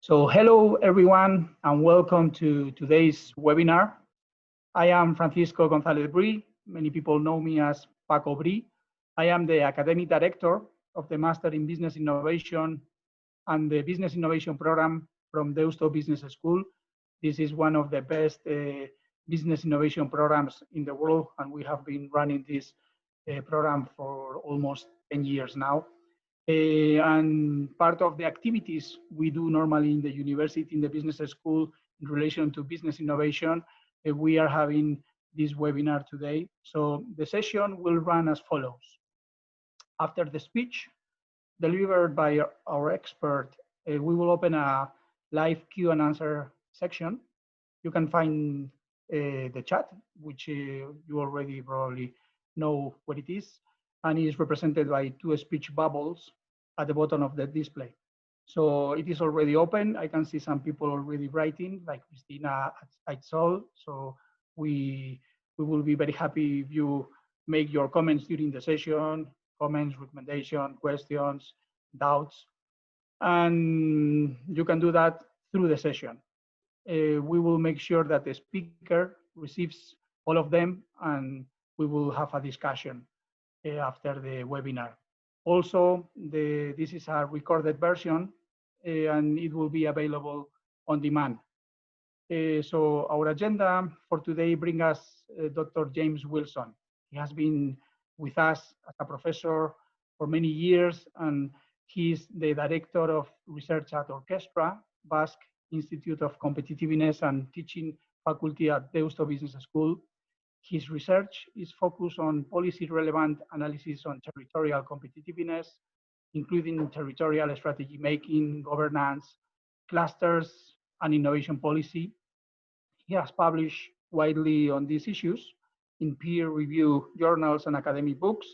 So hello everyone and welcome to today's webinar. I am Francisco González Bri. Many people know me as Paco Bri. I am the academic director of the Master in Business Innovation and the Business Innovation program from Deusto Business School. This is one of the best business innovation programs in the world, and we have been running this program for almost 10 years now. And part of the activities we do normally in the university, in the business school, in relation to business innovation, we are having this webinar today. So the session will run as follows. After the speech delivered by our expert, we will open a live Q and answer section. You can find the chat, which you already probably know what it is, and is represented by two speech bubbles at the bottom of the display. So it is already open. I can see some people already writing, like Christina Aitzol. So we will be very happy if you make your comments during the session, comments, recommendations, questions, doubts, and you can do that through the session. We will make sure that the speaker receives all of them, and we will have a discussion after the webinar. Also, this is a recorded version, and it will be available on demand. So our agenda for today brings us Dr. James Wilson. He has been with us as a professor for many years, and he's the director of research at Orkestra-Basque Institute of Competitiveness and Teaching Faculty at Deusto Business School. His research is focused on policy-relevant analysis on territorial competitiveness, including territorial strategy making, governance, clusters, and innovation policy. He has published widely on these issues in peer-reviewed journals and academic books,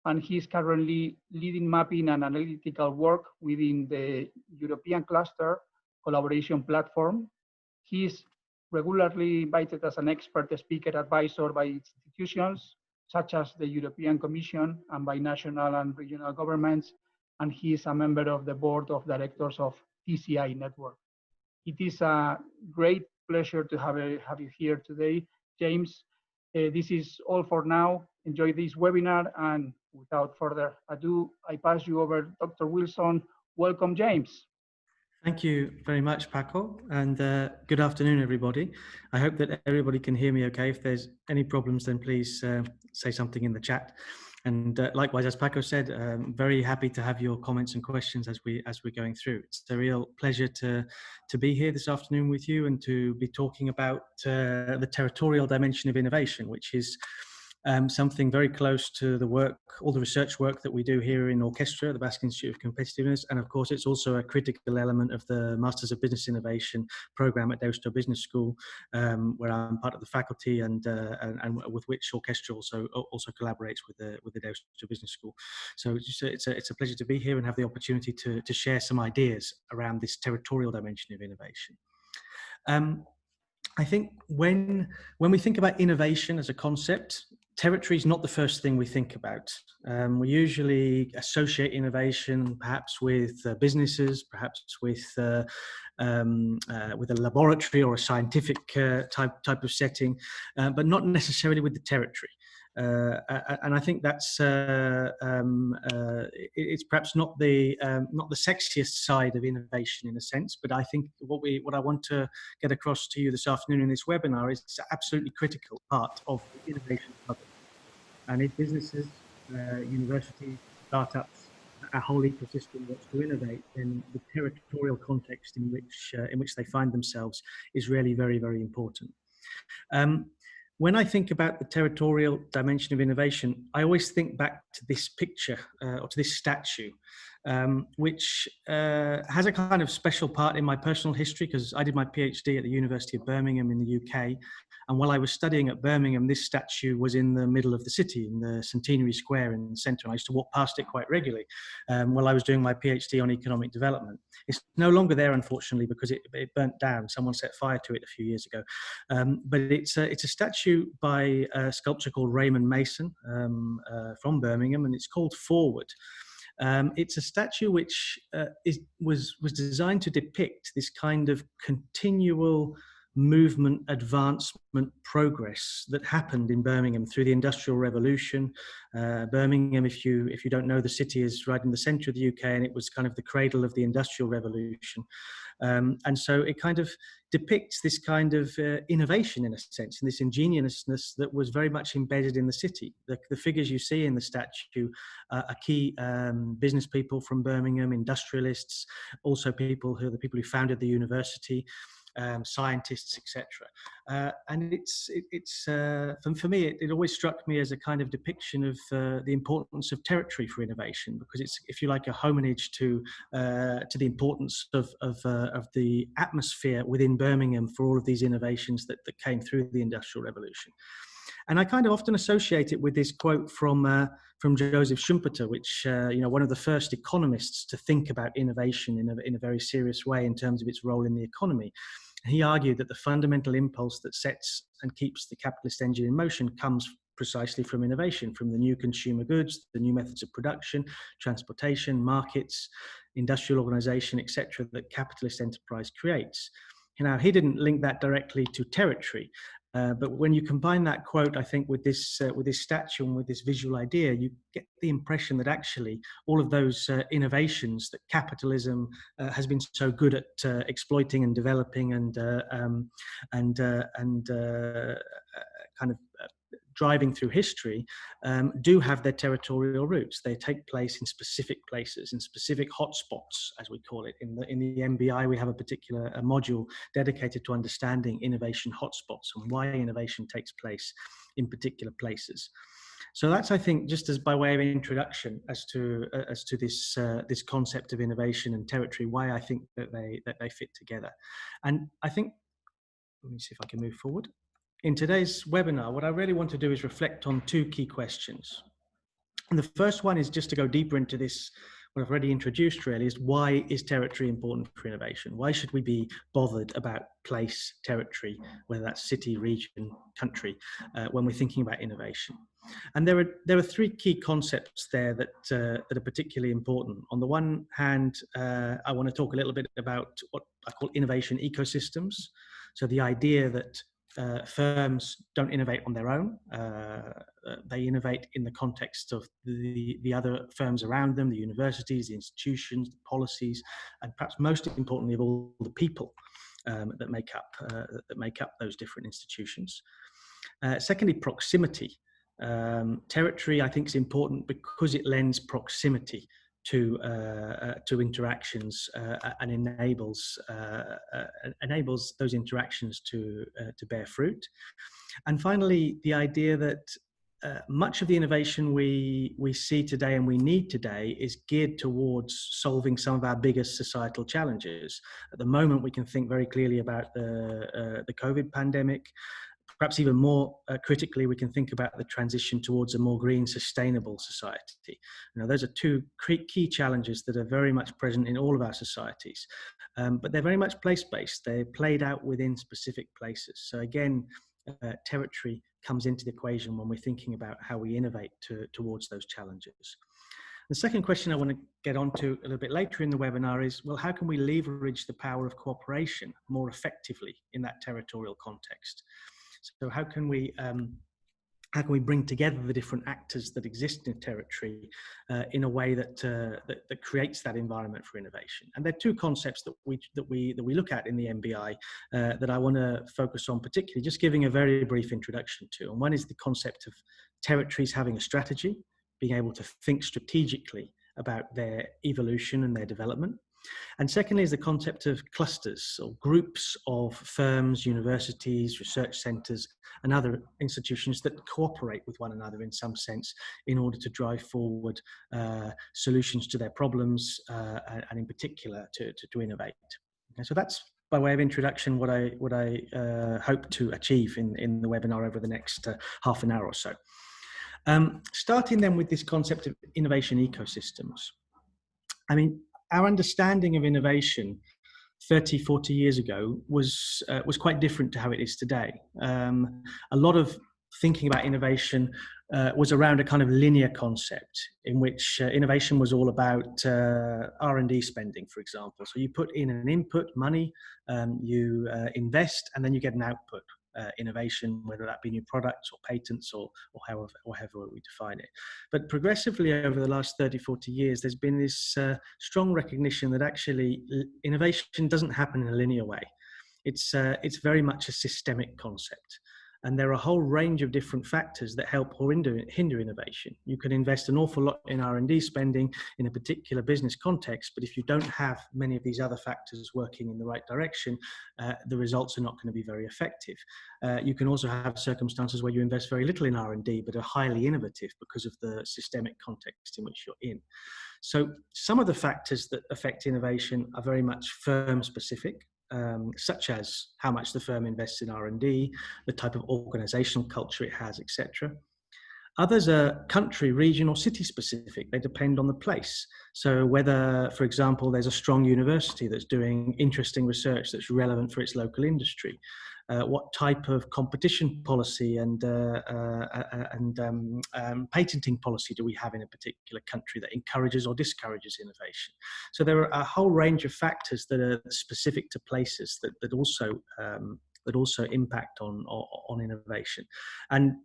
and he is currently leading mapping and analytical work within the European Cluster Collaboration Platform. He is regularly invited as an expert speaker advisor by institutions such as the European Commission and by national and regional governments, and he is a member of the board of directors of TCI Network. It is a great pleasure to have you here today, James. This is all for now. Enjoy this webinar, and without further ado, I pass you over Dr. Wilson. Welcome, James. Thank you very much, Paco, and good afternoon, everybody. I hope that everybody can hear me okay. If there's any problems, then please say something in the chat. And likewise, as Paco said, very happy to have your comments and questions as we're going through. It's a real pleasure to be here this afternoon with you and to be talking about the territorial dimension of innovation, which is something very close to the work, all the research work that we do here in Orkestra, the Basque Institute of Competitiveness, and of course it's also a critical element of the Masters of Business Innovation program at Deusto Business School, where I'm part of the faculty and with which Orkestra also collaborates with the Deusto Business School. So it's a pleasure to be here and have the opportunity to share some ideas around this territorial dimension of innovation. I think when we think about innovation as a concept, territory is not the first thing we think about. We usually associate innovation perhaps with businesses, perhaps with a laboratory or a scientific type of setting, but not necessarily with the territory. And I think that's it's perhaps not the sexiest side of innovation in a sense, but I think what I want to get across to you this afternoon in this webinar is it's an absolutely critical part of the innovation puzzle. And if businesses, universities, startups, a whole ecosystem wants to innovate, then the territorial context in which they find themselves is really very, very important. When I think about the territorial dimension of innovation, I always think back to this picture or to this statue, which has a kind of special part in my personal history because I did my PhD at the University of Birmingham in the UK. And while I was studying at Birmingham, this statue was in the middle of the city, in the Centenary Square in the centre. And I used to walk past it quite regularly while I was doing my PhD on economic development. It's no longer there, unfortunately, because it burnt down. Someone set fire to it a few years ago. But it's a statue by a sculptor called Raymond Mason from Birmingham, and it's called Forward. It's a statue which was designed to depict this kind of continual movement, advancement, progress that happened in Birmingham through the Industrial Revolution. Birmingham, if you don't know, the city is right in the centre of the UK, and it was kind of the cradle of the Industrial Revolution. And so it kind of depicts this kind of innovation, in a sense, and this ingeniousness that was very much embedded in the city. The figures you see in the statue are key business people from Birmingham, industrialists, also people who founded the university. Scientists, etc. And it's for me, it always struck me as a kind of depiction of the importance of territory for innovation, because it's, if you like, a homage to the importance of the atmosphere within Birmingham for all of these innovations that came through the Industrial Revolution. And I kind of often associate it with this quote from Joseph Schumpeter, which one of the first economists to think about innovation in a very serious way in terms of its role in the economy. He argued that the fundamental impulse that sets and keeps the capitalist engine in motion comes precisely from innovation, from the new consumer goods, the new methods of production, transportation, markets, industrial organization, etc., that capitalist enterprise creates. Now, he didn't link that directly to territory, but when you combine that quote, I think, with this statue and with this visual idea, you get the impression that actually all of those innovations that capitalism has been so good at exploiting and developing and kind of driving through history do have their territorial roots. They take place in specific places, in specific hotspots, as we call it. In the MBI, we have a particular module dedicated to understanding innovation hotspots and why innovation takes place in particular places. So that's, I think, just as by way of introduction as to this concept of innovation and territory, why I think that they fit together. And I think, let me see if I can move forward. In today's webinar, what I really want to do is reflect on two key questions. And the first one is just to go deeper into this, what I've already introduced really, is why is territory important for innovation? Why should we be bothered about place, territory, whether that's city, region, country, when we're thinking about innovation? And there are three key concepts there that are particularly important. On the one hand, I want to talk a little bit about what I call innovation ecosystems. So the idea that firms don't innovate on their own. They innovate in the context of the other firms around them, the universities, the institutions, the policies, and perhaps most importantly of all, the people that make up those different institutions. Secondly, proximity. Territory, I think, is important because it lends proximity to interactions and enables those interactions to bear fruit. And finally, the idea that much of the innovation we see today and we need today is geared towards solving some of our biggest societal challenges. At the moment, we can think very clearly about the COVID pandemic. Perhaps even more critically, we can think about the transition towards a more green, sustainable society. Now, those are two key challenges that are very much present in all of our societies, but they're very much place-based. They're played out within specific places. So again, territory comes into the equation when we're thinking about how we innovate towards those challenges. The second question I want to get onto a little bit later in the webinar is, well, how can we leverage the power of cooperation more effectively in that territorial context? So how can we bring together the different actors that exist in a territory in a way that creates that environment for innovation? And there are two concepts that we look at in the MBI that I want to focus on, particularly just giving a very brief introduction to. And one is the concept of territories having a strategy, being able to think strategically about their evolution and their development. And secondly is the concept of clusters or groups of firms, universities, research centres and other institutions that cooperate with one another in some sense in order to drive forward solutions to their problems and in particular to innovate. Okay, so that's by way of introduction what I hope to achieve in the webinar over the next half an hour or so. Starting then with this concept of innovation ecosystems. I mean, our understanding of innovation 30, 40 years ago was quite different to how it is today. A lot of thinking about innovation was around a kind of linear concept in which innovation was all about R&D spending, for example. So you put in an input, money, you invest, and then you get an output. Innovation, whether that be new products or patents or however we define it. But progressively over the last 30, 40 years, there's been this strong recognition that actually innovation doesn't happen in a linear way. It's very much a systemic concept. And there are a whole range of different factors that help or hinder innovation. You can invest an awful lot in R&D spending in a particular business context, but if you don't have many of these other factors working in the right direction, the results are not going to be very effective. You can also have circumstances where you invest very little in R&D, but are highly innovative because of the systemic context in which you're in. So some of the factors that affect innovation are very much firm specific. Such as how much the firm invests in R&D, the type of organizational culture it has, etc. Others are country, region, or city specific. They depend on the place. So whether, for example, there's a strong university that's doing interesting research that's relevant for its local industry, what type of competition policy and patenting policy do we have in a particular country that encourages or discourages innovation? So there are a whole range of factors that are specific to places that also impact on innovation. And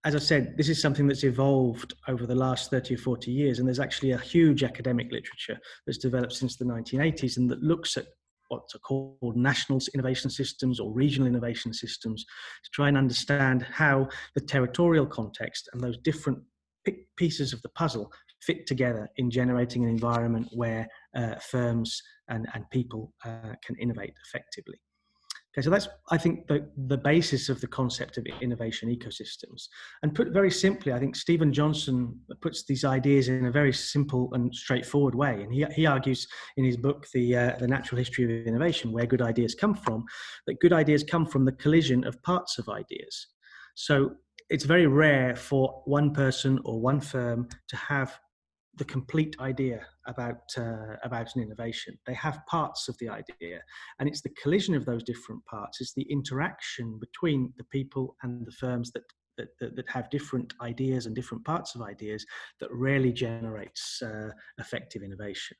as I said, this is something that's evolved over the last 30 or 40 years, and there's actually a huge academic literature that's developed since the 1980s and that looks at what's called national innovation systems or regional innovation systems to try and understand how the territorial context and those different pieces of the puzzle fit together in generating an environment where firms and people can innovate effectively. Okay, so that's, I think, the basis of the concept of innovation ecosystems. And put very simply, I think Stephen Johnson puts these ideas in a very simple and straightforward way. And he argues in his book, The Natural History of Innovation, Where Good Ideas Come From, that good ideas come from the collision of parts of ideas. So it's very rare for one person or one firm to have the complete idea about an innovation. They have parts of the idea, and it's the collision of those different parts. It's the interaction between the people and the firms that have different ideas and different parts of ideas that rarely generates effective innovation.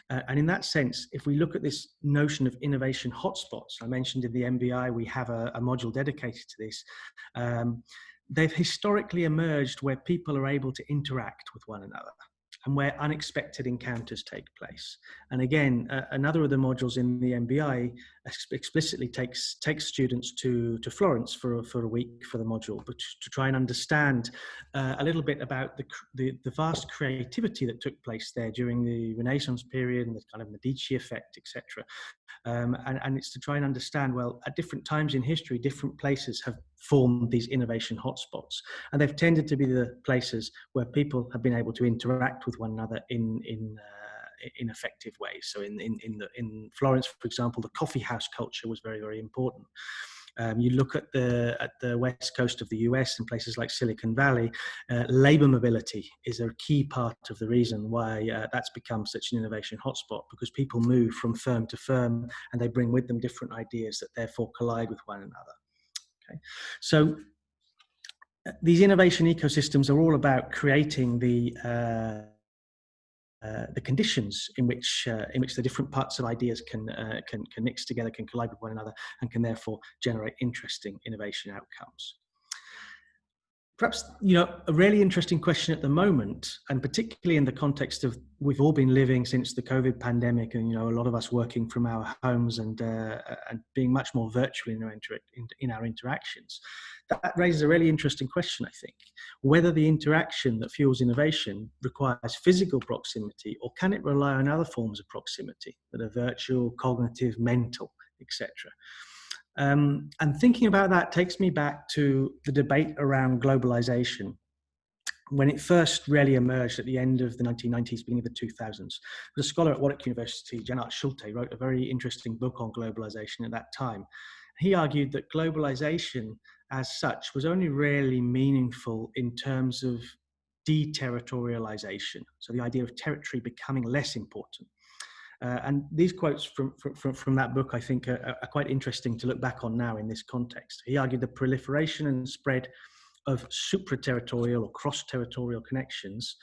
And in that sense, if we look at this notion of innovation hotspots, I mentioned in the MBI we have a module dedicated to this. They've historically emerged where people are able to interact with one another and where unexpected encounters take place. And again, another of the modules in the MBI explicitly takes students to Florence for a week for the module, but to try and understand a little bit about the vast creativity that took place there during the Renaissance period and the kind of Medici effect, etc. And it's to try and understand, well, at different times in history, different places have formed these innovation hotspots, and they've tended to be the places where people have been able to interact with one another in effective ways. So in Florence, for example, the coffee house culture was very, very important. You look at the west coast of the US and places like Silicon Valley, labor mobility is a key part of the reason why that's become such an innovation hotspot, because people move from firm to firm and they bring with them different ideas that therefore collide with one another. Okay, so these innovation ecosystems are all about creating the conditions in which the different parts of ideas can mix together, can collide with one another, and can therefore generate interesting innovation outcomes. Perhaps, a really interesting question at the moment, and particularly in the context of we've all been living since the COVID pandemic, and a lot of us working from our homes and being much more virtual in our interactions. That raises a really interesting question, I think, whether the interaction that fuels innovation requires physical proximity, or can it rely on other forms of proximity that are virtual, cognitive, mental, etc. And thinking about that takes me back to the debate around globalization. When it first really emerged at the end of the 1990s, beginning of the 2000s, a scholar at Warwick University, Jan-Art Schulte, wrote a very interesting book on globalization at that time. He argued that globalization as such was only really meaningful in terms of deterritorialization, so the idea of territory becoming less important. And these quotes from that book, I think, are quite interesting to look back on now in this context. He argued the proliferation and spread of supra-territorial or cross-territorial connections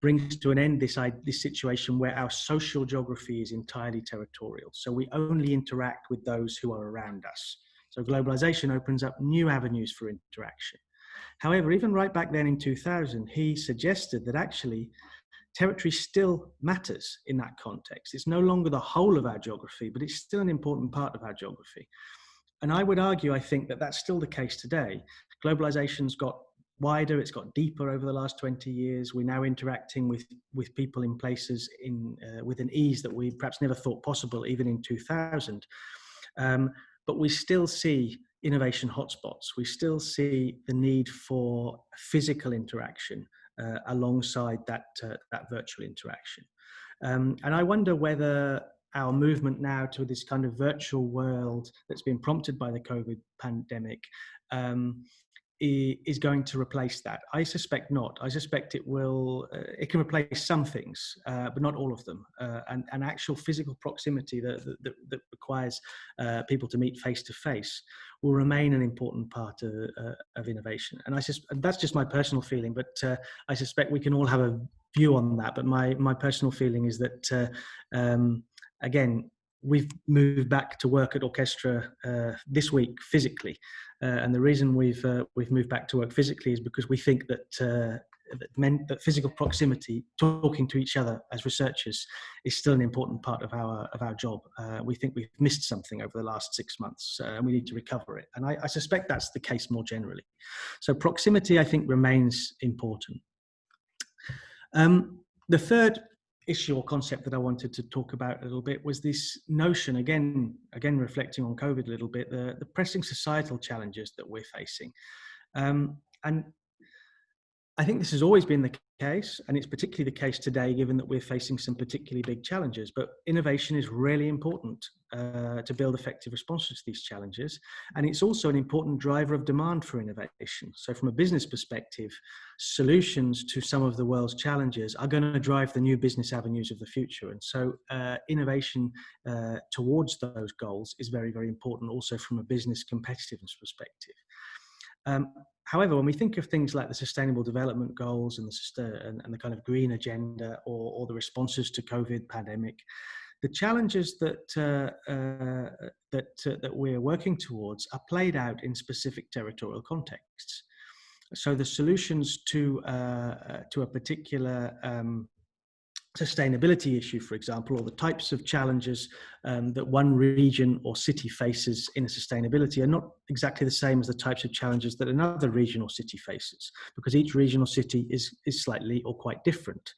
brings to an end this situation where our social geography is entirely territorial. So we only interact with those who are around us. So globalization opens up new avenues for interaction. However, even right back then in 2000, he suggested that actually territory still matters in that context. It's no longer the whole of our geography, but it's still an important part of our geography. And I would argue, I think that that's still the case today. Globalization's got wider, it's got deeper over the last 20 years. We're now interacting with people in places with an ease that we perhaps never thought possible, even in 2000. But we still see innovation hotspots. We still see the need for physical interaction alongside that virtual interaction. And I wonder whether our movement now to this kind of virtual world that's been prompted by the COVID pandemic is going to replace that. I suspect not. I suspect it will. It can replace some things, but not all of them. And actual physical proximity that requires people to meet face to face will remain an important part of innovation. And that's just my personal feeling. But I suspect we can all have a view on that. But my personal feeling is that again, we've moved back to work at Orkestra this week physically, and the reason we've moved back to work physically is because we think that that physical proximity, talking to each other as researchers, is still an important part of our job. We think we've missed something over the last 6 months, and we need to recover it. And I suspect that's the case more generally. So proximity, I think, remains important. The third issue or concept that I wanted to talk about a little bit was this notion, again reflecting on COVID a little bit, the pressing societal challenges that we're facing. And I think this has always been the case, and it's particularly the case today, given that we're facing some particularly big challenges. But innovation is really important to build effective responses to these challenges. And it's also an important driver of demand for innovation. So from a business perspective, solutions to some of the world's challenges are going to drive the new business avenues of the future. And so innovation towards those goals is very, very important also from a business competitiveness perspective. However, when we think of things like the Sustainable Development Goals and the kind of green agenda or the responses to COVID pandemic, the challenges that we're working towards are played out in specific territorial contexts. So the solutions to a particular sustainability issue, for example, or the types of challenges that one region or city faces in a sustainability are not exactly the same as the types of challenges that another region or city faces, because each region or city is slightly or quite different.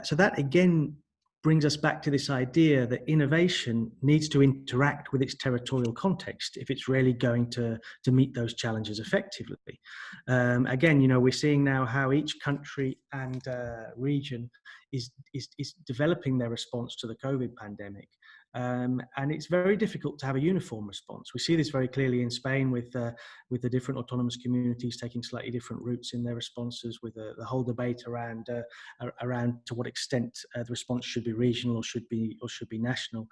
So that again brings us back to this idea that innovation needs to interact with its territorial context if it's really going to meet those challenges effectively. Again, you know, we're seeing now how each country and region is developing their response to the COVID pandemic. And it's very difficult to have a uniform response. We see this very clearly in Spain with the different autonomous communities taking slightly different routes in their responses, with the whole debate around to what extent the response should be regional or should be national.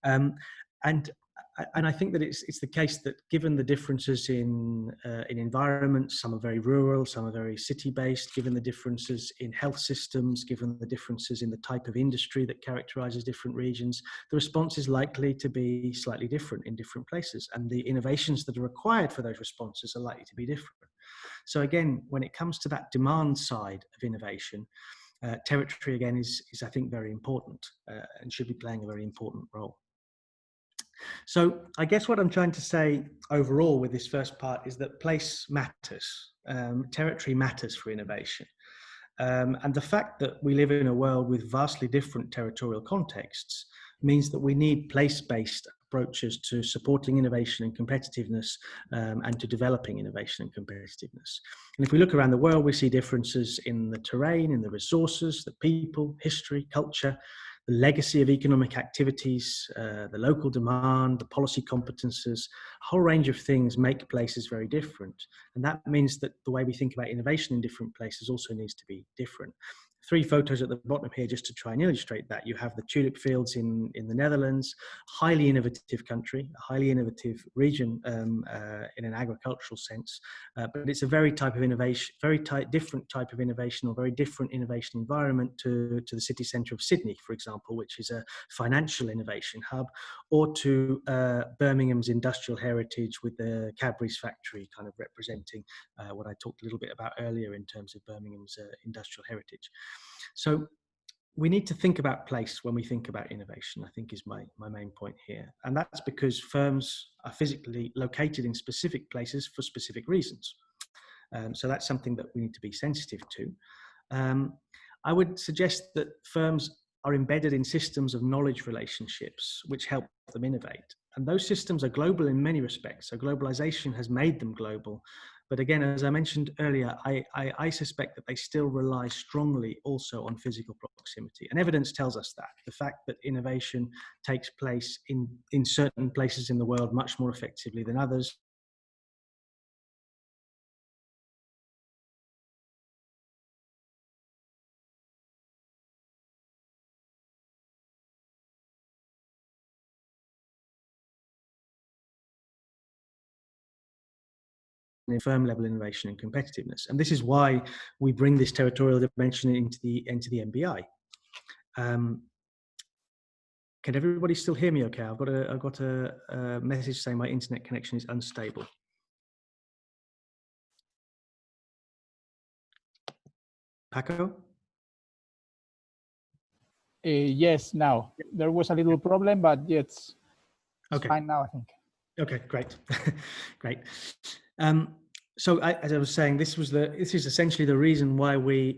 And I think that it's the case that given the differences in environments, some are very rural, some are very city-based, given the differences in health systems, given the differences in the type of industry that characterizes different regions, the response is likely to be slightly different in different places. And the innovations that are required for those responses are likely to be different. So again, when it comes to that demand side of innovation, territory again is I think very important and should be playing a very important role. So I guess what I'm trying to say overall with this first part is that place matters, territory matters for innovation. And the fact that we live in a world with vastly different territorial contexts means that we need place-based approaches to supporting innovation and competitiveness and to developing innovation and competitiveness. And if we look around the world, we see differences in the terrain, in the resources, the people, history, culture, the legacy of economic activities, the local demand, the policy competences, a whole range of things make places very different. And that means that the way we think about innovation in different places also needs to be different. three photos at the bottom here just to try and illustrate that. You have the tulip fields in the Netherlands, highly innovative country, a highly innovative region in an agricultural sense, but it's a very type of innovation, different type of innovation, or very different innovation environment to the city centre of Sydney, for example, which is a financial innovation hub, or to Birmingham's industrial heritage with the Cadbury's factory kind of representing what I talked a little bit about earlier in terms of Birmingham's industrial heritage. So we need to think about place when we think about innovation, I think is my main point here. And that's because firms are physically located in specific places for specific reasons. So that's something that we need to be sensitive to. I would suggest that firms are embedded in systems of knowledge relationships which help them innovate. And those systems are global in many respects. So globalization has made them global. But again, as I mentioned earlier, I suspect that they still rely strongly also on physical proximity. And evidence tells us that. The fact that innovation takes place in certain places in the world much more effectively than others. Firm level innovation and competitiveness, and this is why we bring this territorial dimension into the MBI. Can everybody still hear me? Okay, I've got a message saying my internet connection is unstable. Paco? Yes, now there was a little problem, but it's okay. Fine now, I think. Okay, great, great. So as I was saying, this is essentially the reason why we're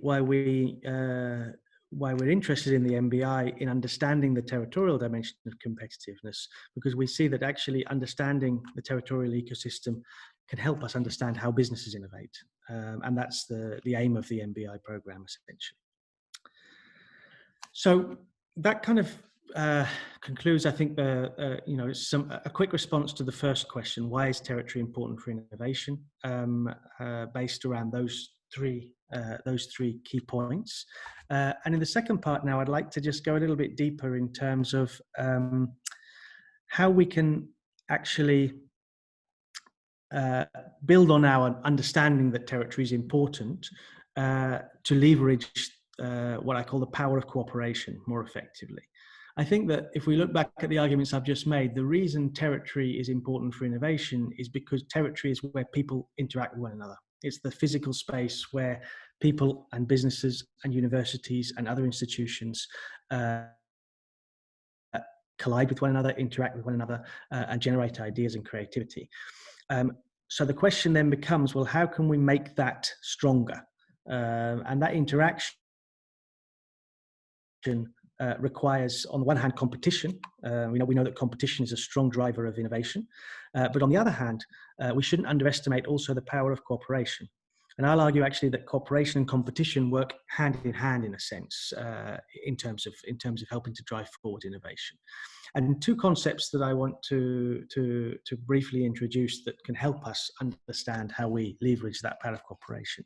interested in the MBI, in understanding the territorial dimension of competitiveness, because we see that actually understanding the territorial ecosystem can help us understand how businesses innovate, and that's the aim of the MBI program essentially. So that kind of concludes, I think, a quick response to the first question: why is territory important for innovation? Based around those three key points. And in the second part now, I'd like to just go a little bit deeper in terms of how we can actually build on our understanding that territory is important to leverage what I call the power of cooperation more effectively. I think that if we look back at the arguments I've just made, the reason territory is important for innovation is because territory is where people interact with one another. It's the physical space where people and businesses and universities and other institutions collide with one another, interact with one another, and generate ideas and creativity. So the question then becomes, well, how can we make that stronger? And that interaction requires, on the one hand, competition. We know that competition is a strong driver of innovation. But on the other hand, we shouldn't underestimate also the power of cooperation. And I'll argue actually that cooperation and competition work hand in hand in a sense, in terms of helping to drive forward innovation. And two concepts that I want to briefly introduce that can help us understand how we leverage that power of cooperation.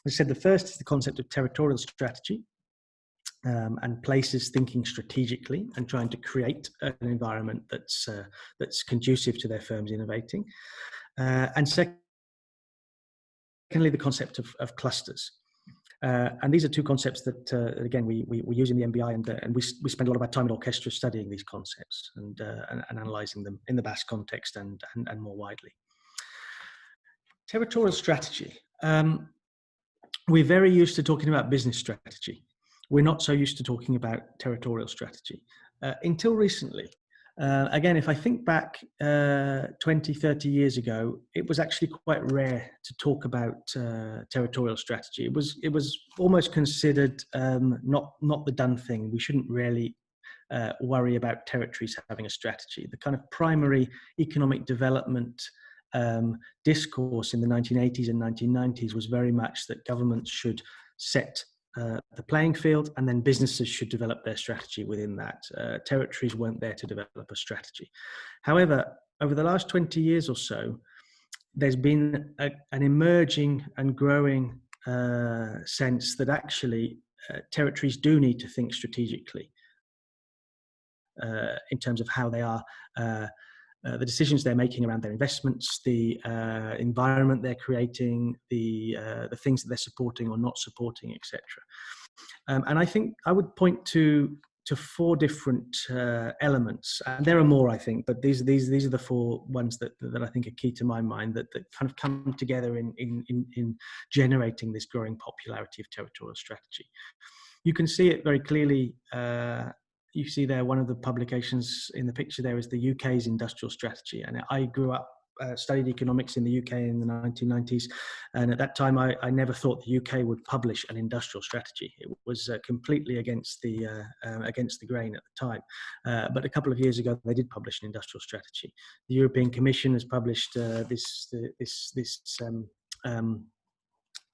As I said, the first is the concept of territorial strategy. And places thinking strategically and trying to create an environment that's conducive to their firms innovating. And secondly, the concept of clusters. And these are two concepts that, again, we use in the MBI, and we spend a lot of our time at Orkestra studying these concepts and analysing them in the Basque context and more widely. Territorial strategy. We're very used to talking about business strategy. We're not so used to talking about territorial strategy. Until recently, again, if I think back 20, 30 years ago, it was actually quite rare to talk about territorial strategy. It was almost considered not the done thing. We shouldn't really worry about territories having a strategy. The kind of primary economic development discourse in the 1980s and 1990s was very much that governments should set the playing field, and then businesses should develop their strategy within that. Territories weren't there to develop a strategy. However, over the last 20 years or so, there's been an emerging and growing sense that actually territories do need to think strategically in terms of how they are, the decisions they're making around their investments, the environment they're creating, the things that they're supporting or not supporting, etc. And I think I would point to four different elements, and there are more, I think, but these are the four ones that I think are key to my mind, that kind of come together in generating this growing popularity of territorial strategy. You can see it very clearly. You see there, one of the publications in the picture there is the UK's industrial strategy. And I grew up, studied economics in the UK in the 1990s. And at that time, I never thought the UK would publish an industrial strategy. It was completely against the grain at the time. But a couple of years ago, they did publish an industrial strategy. The European Commission has published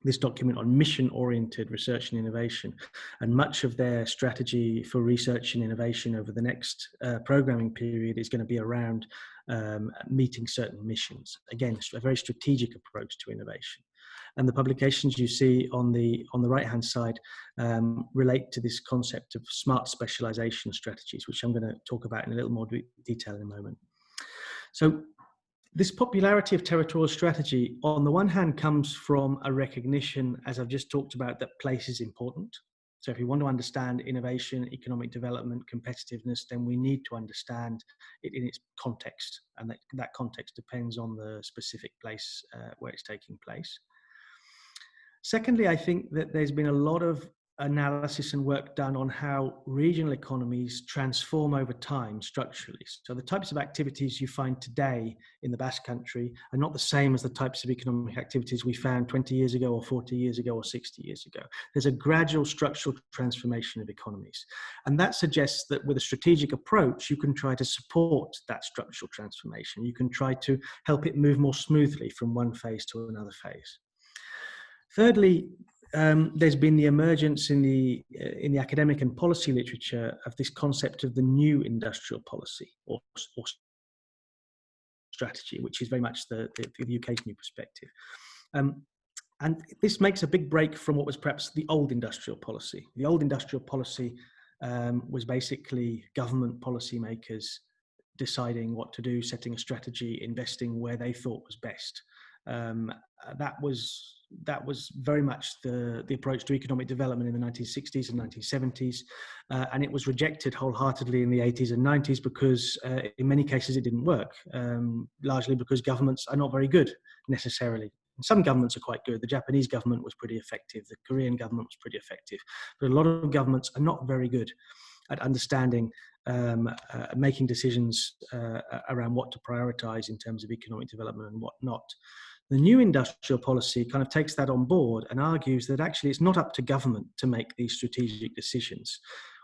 this document on mission-oriented research and innovation, and much of their strategy for research and innovation over the next programming period is going to be around meeting certain missions. Again, a very strategic approach to innovation. And the publications you see on the right-hand side relate to this concept of smart specialization strategies, which I'm going to talk about in a little more detail in a moment. So, this popularity of territorial strategy, on the one hand, comes from a recognition, as I've just talked about, that place is important. So if you want to understand innovation, economic development, competitiveness, then we need to understand it in its context. And that context depends on the specific place where it's taking place. Secondly, I think that there's been a lot of analysis and work done on how regional economies transform over time structurally. So the types of activities you find today in the Basque Country are not the same as the types of economic activities we found 20 years ago or 40 years ago or 60 years ago. There's a gradual structural transformation of economies. And that suggests that with a strategic approach, you can try to support that structural transformation. You can try to help it move more smoothly from one phase to another phase. Thirdly, there's been the emergence in the academic and policy literature of this concept of the new industrial policy or strategy, which is very much the UK's new perspective. And this makes a big break from what was perhaps the old industrial policy. The old industrial policy was basically government policymakers deciding what to do, setting a strategy, investing where they thought was best. That was very much the approach to economic development in the 1960s and 1970s, and it was rejected wholeheartedly in the 80s and 90s because in many cases it didn't work, largely because governments are not very good necessarily. Some governments are quite good. The Japanese government was pretty effective. The Korean government was pretty effective. But a lot of governments are not very good at understanding, making decisions around what to prioritize in terms of economic development and what not. The new industrial policy kind of takes that on board and argues that actually it's not up to government to make these strategic decisions.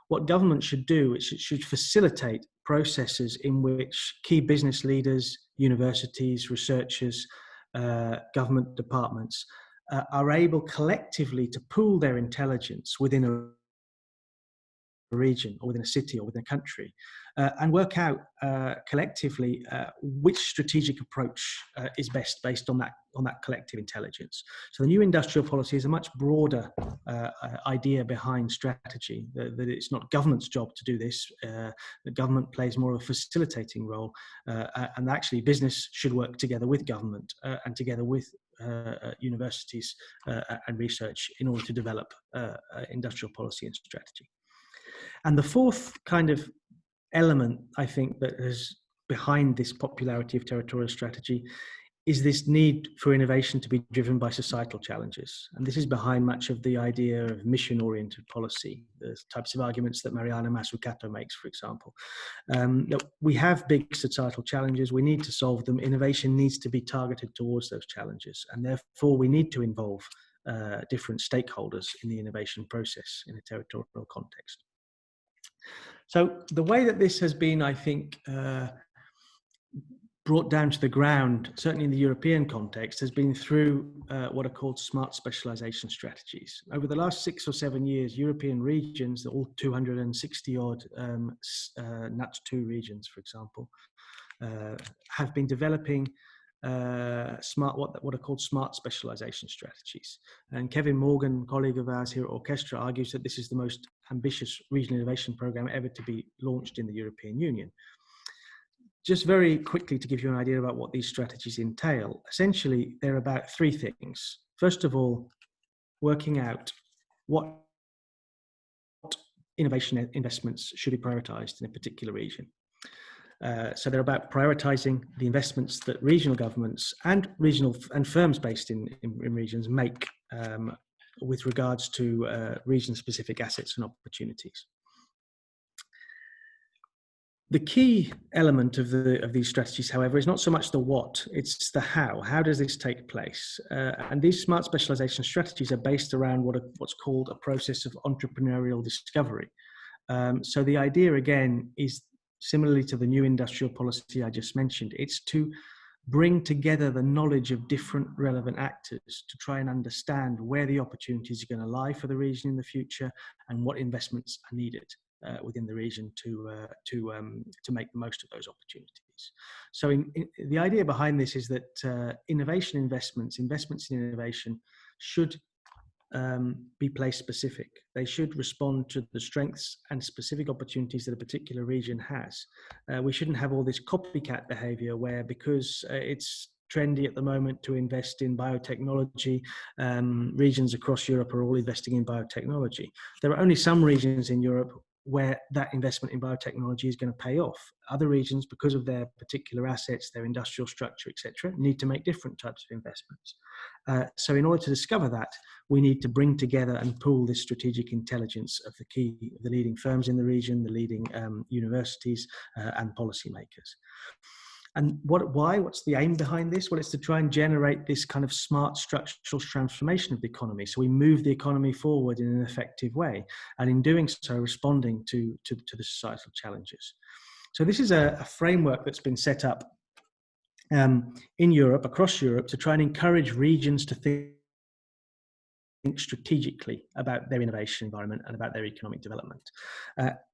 What government should do is it should facilitate processes in which key business leaders, universities, researchers, government departments are able collectively to pool their intelligence within a region or within a city or within a country and work out collectively which strategic approach is best based on that collective intelligence. So the new industrial policy is a much broader idea behind strategy, that it's not government's job to do this. The government plays more of a facilitating role, and actually business should work together with government and together with universities and research in order to develop industrial policy and strategy. And the fourth kind of element, I think, that is behind this popularity of territorial strategy is this need for innovation to be driven by societal challenges. And this is behind much of the idea of mission-oriented policy, the types of arguments that Mariana Mazzucato makes, for example. We have big societal challenges. We need to solve them. Innovation needs to be targeted towards those challenges. And therefore, we need to involve different stakeholders in the innovation process in a territorial context. So the way that this has been, I think, brought down to the ground, certainly in the European context, has been through what are called smart specialization strategies. Over the last 6 or 7 years, European regions, all 260 odd NUTS 2 regions, for example, have been developing what are called smart specialization strategies. And Kevin Morgan, colleague of ours here at Orkestra, argues that this is the most ambitious regional innovation program ever to be launched in the European Union. Just very quickly to give you an idea about what these strategies entail, essentially they're about three things. First of all, working out what innovation investments should be prioritized in a particular region. So they're about prioritizing the investments that regional governments and firms based in regions make with regards to region-specific assets and opportunities. The key element of these strategies, however, is not so much the what, it's the how. How does this take place? And these smart specialization strategies are based around what's called a process of entrepreneurial discovery. So the idea, again, is similarly to the new industrial policy I just mentioned. It's to bring together the knowledge of different relevant actors to try and understand where the opportunities are going to lie for the region in the future and what investments are needed within the region to make the most of those opportunities. So the idea behind this is that investments in innovation should be place specific. They should respond to the strengths and specific opportunities that a particular region has. We shouldn't have all this copycat behavior where, because it's trendy at the moment to invest in biotechnology, regions across Europe are all investing in biotechnology. There are only some regions in Europe where that investment in biotechnology is going to pay off. Other regions, because of their particular assets, their industrial structure, etc., need to make different types of investments. So in order to discover that, we need to bring together and pool this strategic intelligence of the leading firms in the region, the leading universities and policymakers. And what's the aim behind this? Well, it's to try and generate this kind of smart structural transformation of the economy. So we move the economy forward in an effective way. And in doing so, responding to the societal challenges. So this is a framework that's been set up in Europe, across Europe, to try and encourage regions to think strategically about their innovation environment and about their economic development.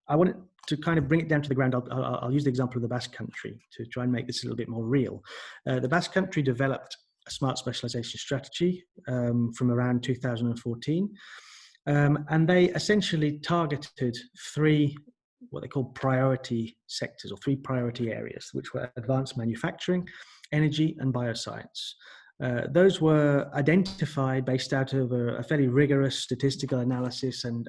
I wanted to kind of bring it down to the ground. I'll use the example of the Basque Country to try and make this a little bit more real. The Basque Country developed a smart specialization strategy from around 2014, and they essentially targeted three what they call priority sectors, or three priority areas, which were advanced manufacturing, energy, and bioscience. Those were identified based out of a fairly rigorous statistical analysis and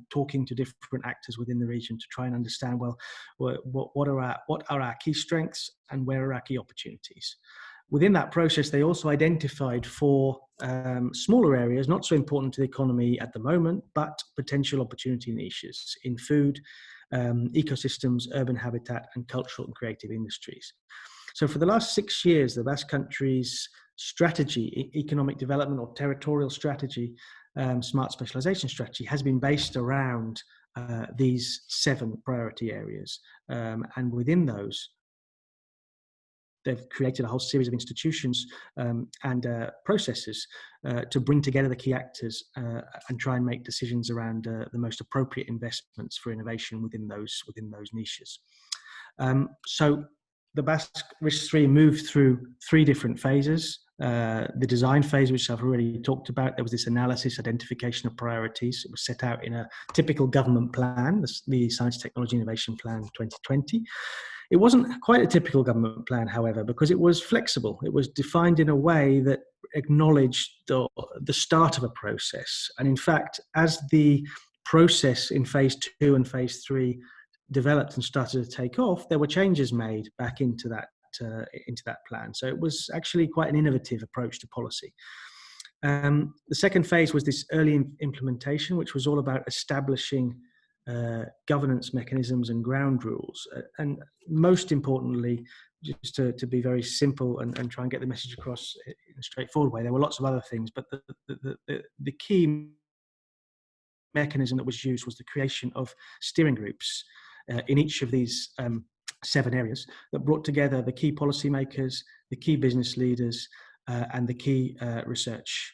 talking to different actors within the region to try and understand, well, what are our key strengths and where are our key opportunities. Within that process, they also identified four smaller areas, not so important to the economy at the moment, but potential opportunity niches in food, ecosystems, urban habitat, and cultural and creative industries. So for the last 6 years, the Basque Country's strategy, economic development or territorial strategy, smart specialization strategy, has been based around these 7 priority areas. And within those, they've created a whole series of institutions and processes to bring together the key actors and try and make decisions around the most appropriate investments for innovation within those niches. So the Basque RIS3 moved through 3 different phases. The design phase, which I've already talked about, there was this analysis, identification of priorities. It was set out in a typical government plan, the Science, Technology, Innovation Plan 2020. It wasn't quite a typical government plan, however, because it was flexible. It was defined in a way that acknowledged the start of a process. And in fact, as the process in phase 2 and phase 3 developed and started to take off, there were changes made back into that plan. So it was actually quite an innovative approach to policy. The second phase was this early implementation, which was all about establishing governance mechanisms and ground rules. And most importantly, just to be very simple and try and get the message across in a straightforward way, there were lots of other things, but the key mechanism that was used was the creation of steering groups in each of these 7 areas that brought together the key policymakers, the key business leaders, and the key researchers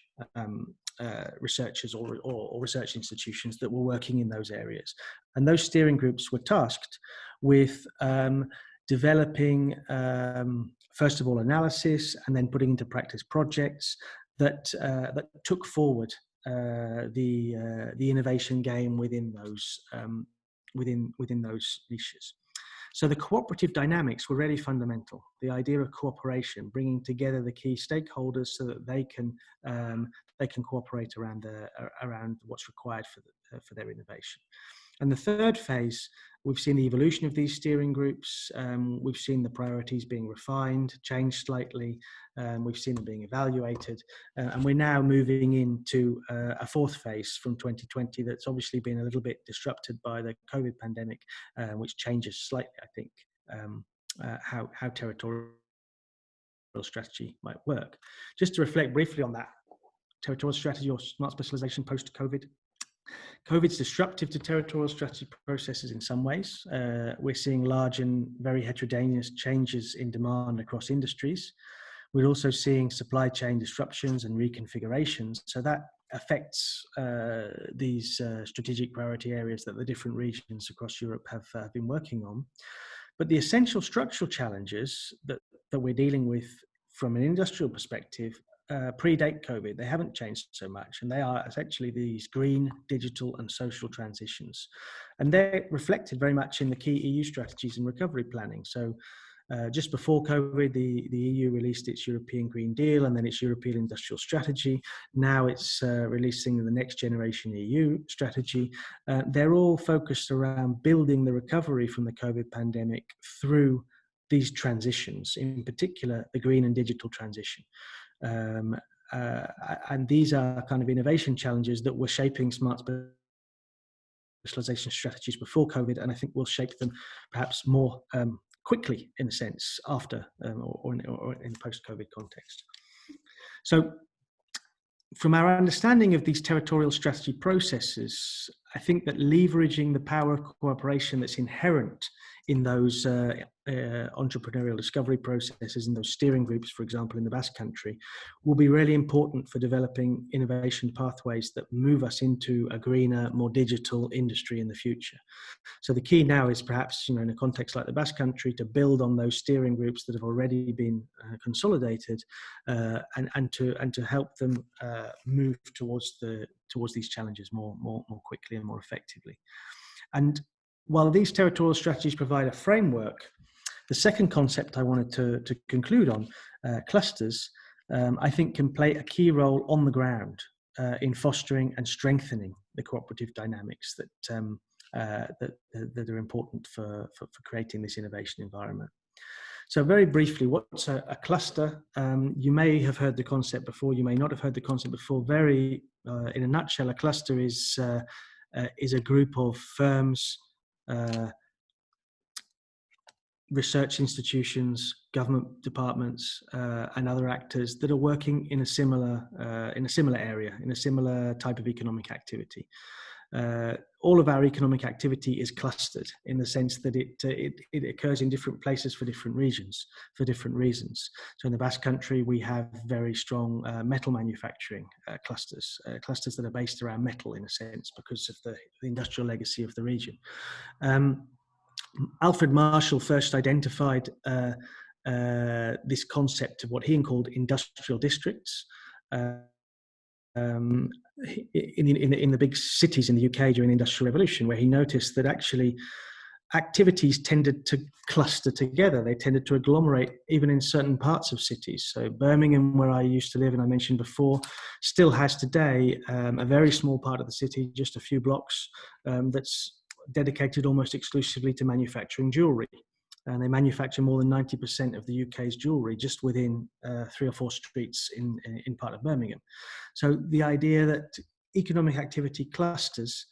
or research institutions that were working in those areas. And those steering groups were tasked with developing, first of all, analysis, and then putting into practice projects that took forward the innovation game within those within those niches. So the cooperative dynamics were really fundamental. The idea of cooperation, bringing together the key stakeholders so that they can cooperate around what's required for their innovation. And the third phase, we've seen the evolution of these steering groups. We've seen the priorities being refined, changed slightly. We've seen them being evaluated. And we're now moving into a fourth phase from 2020 that's obviously been a little bit disrupted by the COVID pandemic, which changes slightly, I think, how territorial strategy might work. Just to reflect briefly on that, territorial strategy or smart specialization post-COVID. COVID's disruptive to territorial strategy processes in some ways. We're seeing large and very heterogeneous changes in demand across industries. We're also seeing supply chain disruptions and reconfigurations. So that affects these strategic priority areas that the different regions across Europe have been working on. But the essential structural challenges that we're dealing with from an industrial perspective predate COVID. They haven't changed so much, and they are essentially these green, digital, and social transitions. And they're reflected very much in the key EU strategies and recovery planning. So just before COVID, the EU released its European Green Deal and then its European Industrial Strategy. Now it's releasing the Next Generation EU strategy. They're all focused around building the recovery from the COVID pandemic through these transitions, in particular, the green and digital transition. And these are kind of innovation challenges that were shaping smart specialization strategies before COVID, and I think will shape them perhaps more quickly in a sense after or in post-COVID context. So from our understanding of these territorial strategy processes, I think that leveraging the power of cooperation that's inherent in those entrepreneurial discovery processes, in those steering groups, for example, in the Basque Country, will be really important for developing innovation pathways that move us into a greener, more digital industry in the future. So the key now is perhaps, in a context like the Basque Country, to build on those steering groups that have already been consolidated, and to help them move towards these challenges more quickly and more effectively. And while these territorial strategies provide a framework, the second concept I wanted to conclude on, clusters, I think can play a key role on the ground in fostering and strengthening the cooperative dynamics that are important for creating this innovation environment. So very briefly, what's a cluster? You may have heard the concept before, you may not have heard the concept before. Very, in a nutshell, a cluster is a group of firms, research institutions, government departments, and other actors that are working in a similar area, in a similar type of economic activity. All of our economic activity is clustered in the sense that it occurs in different places for different regions, for different reasons. So in the Basque Country, we have very strong metal manufacturing clusters that are based around metal in a sense because of the industrial legacy of the region. Alfred Marshall first identified this concept of what he called industrial districts. In the big cities in the UK during the Industrial Revolution, where he noticed that actually activities tended to cluster together. They tended to agglomerate even in certain parts of cities. So Birmingham, where I used to live, and I mentioned before, still has today a very small part of the city, just a few blocks, that's dedicated almost exclusively to manufacturing jewellery. And they manufacture more than 90% of the UK's jewellery just within 3 or 4 streets in part of Birmingham. So the idea that economic activity clusters,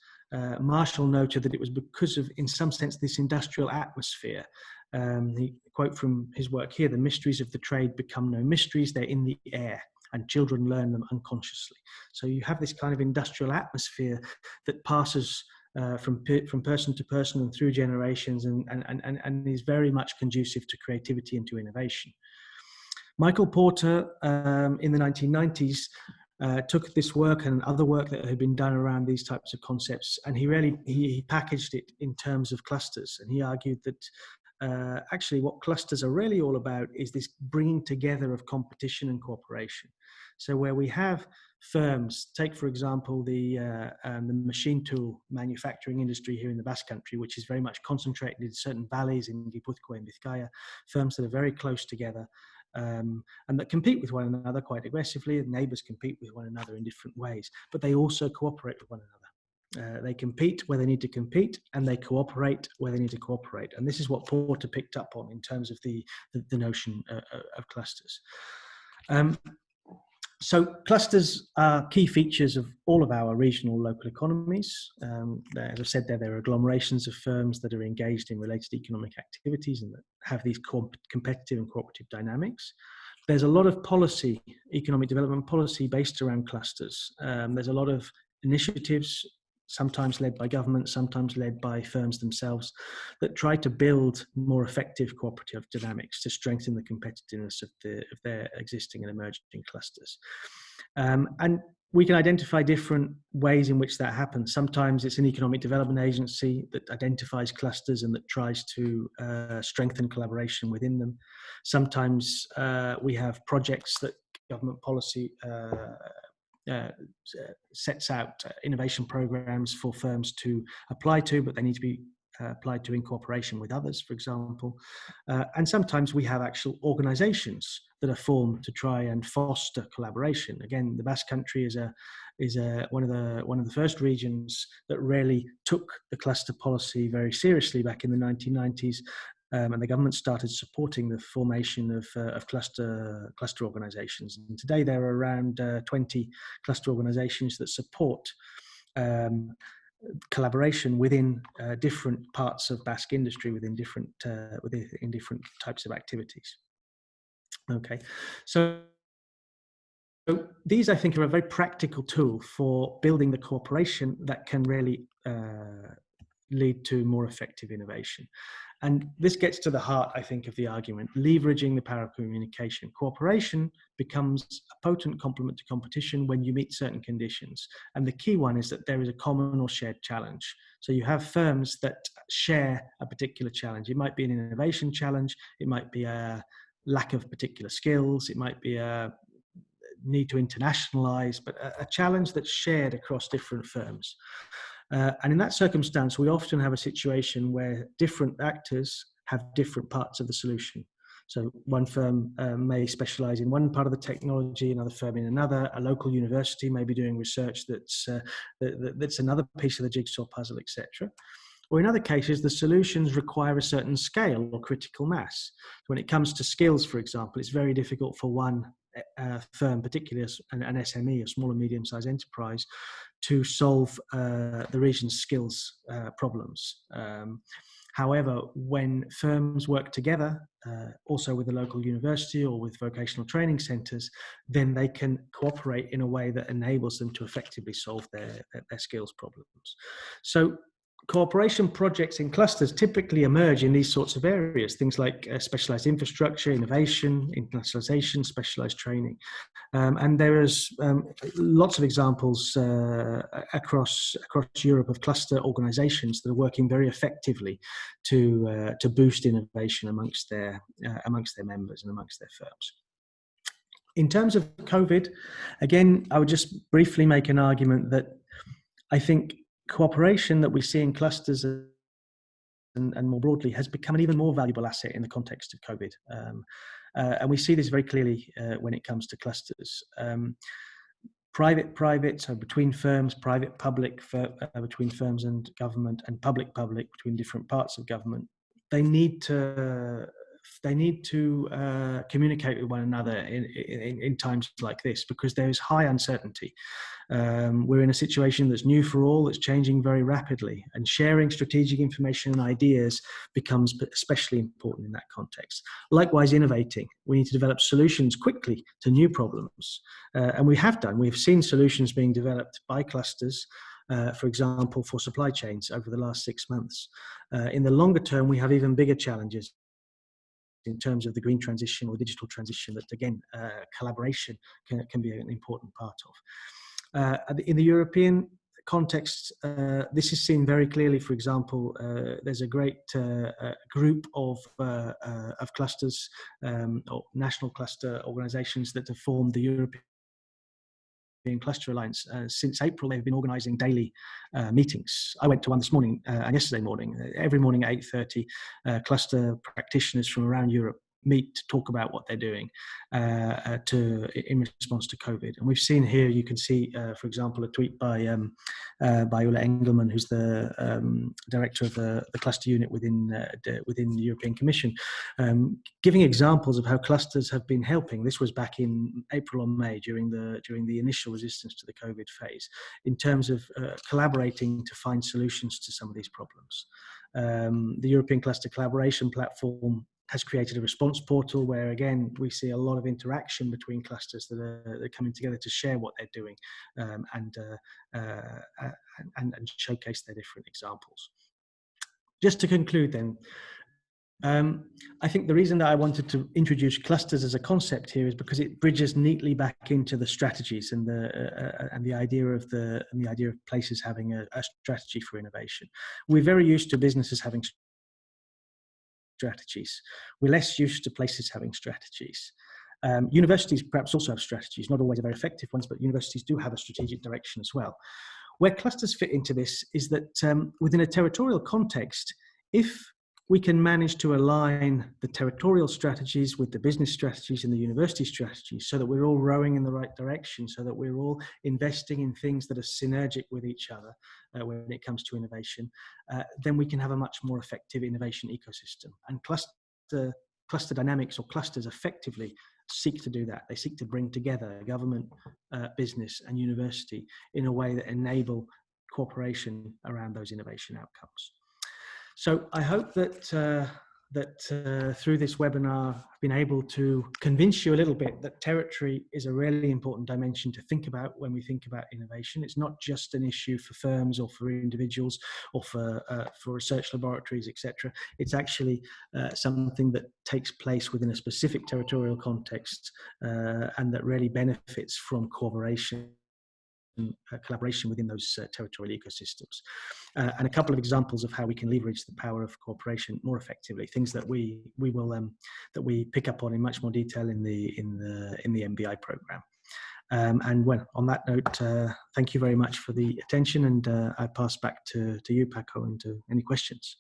Marshall noted that it was because of, in some sense, this industrial atmosphere. He quote from his work here: "The mysteries of the trade become no mysteries, they're in the air, and children learn them unconsciously." So you have this kind of industrial atmosphere that passes from person to person and through generations, and is very much conducive to creativity and to innovation. Michael Porter in the 1990s took this work and other work that had been done around these types of concepts, and he packaged it in terms of clusters, and he argued that actually what clusters are really all about is this bringing together of competition and cooperation. So where we have firms, take for example the machine tool manufacturing industry here in the Basque Country, which is very much concentrated in certain valleys in Guipúzcoa and Vizcaya, firms that are very close together and that compete with one another quite aggressively. Neighbours compete with one another in different ways, but they also cooperate with one another. They compete where they need to compete, and they cooperate where they need to cooperate. And this is what Porter picked up on in terms of the notion of clusters. So clusters are key features of all of our regional local economies. As I've said there are agglomerations of firms that are engaged in related economic activities and that have these competitive and cooperative dynamics. There's a lot of policy, economic development policy based around clusters. There's a lot of initiatives, sometimes led by government, sometimes led by firms themselves, that try to build more effective cooperative dynamics to strengthen the competitiveness of their existing and emerging clusters. And we can identify different ways in which that happens. Sometimes it's an economic development agency that identifies clusters and that tries to strengthen collaboration within them. Sometimes we have projects that government policy sets out innovation programs for firms to apply to, but they need to be applied to in cooperation with others, for example. And sometimes we have actual organizations that are formed to try and foster collaboration. Again, the Basque Country is one of the first regions that really took the cluster policy very seriously back in the 1990s. And the government started supporting the formation of cluster organizations. And today there are around 20 cluster organizations that support collaboration within different parts of Basque industry, in different types of activities. Okay, so these I think are a very practical tool for building the cooperation that can really lead to more effective innovation. And this gets to the heart, I think, of the argument, leveraging the power of communication. Cooperation becomes a potent complement to competition when you meet certain conditions. And the key one is that there is a common or shared challenge. So you have firms that share a particular challenge. It might be an innovation challenge. It might be a lack of particular skills. It might be a need to internationalize, but a challenge that's shared across different firms. And in that circumstance, we often have a situation where different actors have different parts of the solution. So one firm may specialize in one part of the technology, another firm in another. A local university may be doing research that's another piece of the jigsaw puzzle, etc. Or in other cases, the solutions require a certain scale or critical mass. When it comes to skills, for example, it's very difficult for one firm, particularly an SME, a small and medium-sized enterprise, to solve the region's skills problems. However, when firms work together, also with a local university or with vocational training centres, then they can cooperate in a way that enables them to effectively solve their skills problems. So cooperation projects in clusters typically emerge in these sorts of areas, things like specialized infrastructure, innovation, internationalization, specialized training. And there is lots of examples across Europe of cluster organizations that are working very effectively to boost innovation amongst their members and amongst their firms. In terms of COVID, again, I would just briefly make an argument that I think cooperation that we see in clusters and more broadly has become an even more valuable asset in the context of COVID. And we see this very clearly when it comes to clusters. Private, so between firms, private-public, between firms and government, and public-public between different parts of government. They need to communicate with one another in times like this, because there is high uncertainty. We're in a situation that's new for all, that's changing very rapidly, and sharing strategic information and ideas becomes especially important in that context. Likewise, innovating. We need to develop solutions quickly to new problems. And we have done. We've seen solutions being developed by clusters, for example, for supply chains over the last 6 months. In the longer term, we have even bigger challenges in terms of the green transition or digital transition that, again, collaboration can be an important part of. In the European context, this is seen very clearly. For example, there's a great group of clusters or national cluster organizations that have formed the European Cluster Alliance. Since April, they've been organizing daily meetings. I went to one this morning and yesterday morning. Every morning at 8:30, cluster practitioners from around Europe meet to talk about what they're doing in response to COVID. And we've seen here, you can see, for example, a tweet by Ulla Engelmann, who's the director of the cluster unit within the European Commission, giving examples of how clusters have been helping. This was back in April or May during the initial resistance to the COVID phase, in terms of collaborating to find solutions to some of these problems. The European Cluster Collaboration Platform has created a response portal where, again, we see a lot of interaction between clusters that are coming together to share what they're doing and showcase their different examples. Just to conclude then, I think the reason that I wanted to introduce clusters as a concept here is because it bridges neatly back into the strategies and the idea of places having a strategy for innovation. We're very used to businesses having strategies. We're less used to places having strategies. Universities perhaps also have strategies, not always very effective ones, but universities do have a strategic direction as well. Where clusters fit into this is that within a territorial context, if we can manage to align the territorial strategies with the business strategies and the university strategies so that we're all rowing in the right direction, so that we're all investing in things that are synergic with each other when it comes to innovation, then we can have a much more effective innovation ecosystem. And cluster dynamics, or clusters, effectively seek to do that. They seek to bring together government, business and university in a way that enable cooperation around those innovation outcomes. So I hope that through this webinar, I've been able to convince you a little bit that territory is a really important dimension to think about when we think about innovation. It's not just an issue for firms or for individuals or for research laboratories, etc. It's actually something that takes place within a specific territorial context and that really benefits from cooperation. Collaboration within those territorial ecosystems, and a couple of examples of how we can leverage the power of cooperation more effectively. Things that we pick up on in much more detail in the MBI program. And well, on that note, thank you very much for the attention, and I pass back to you, Paco, and to any questions.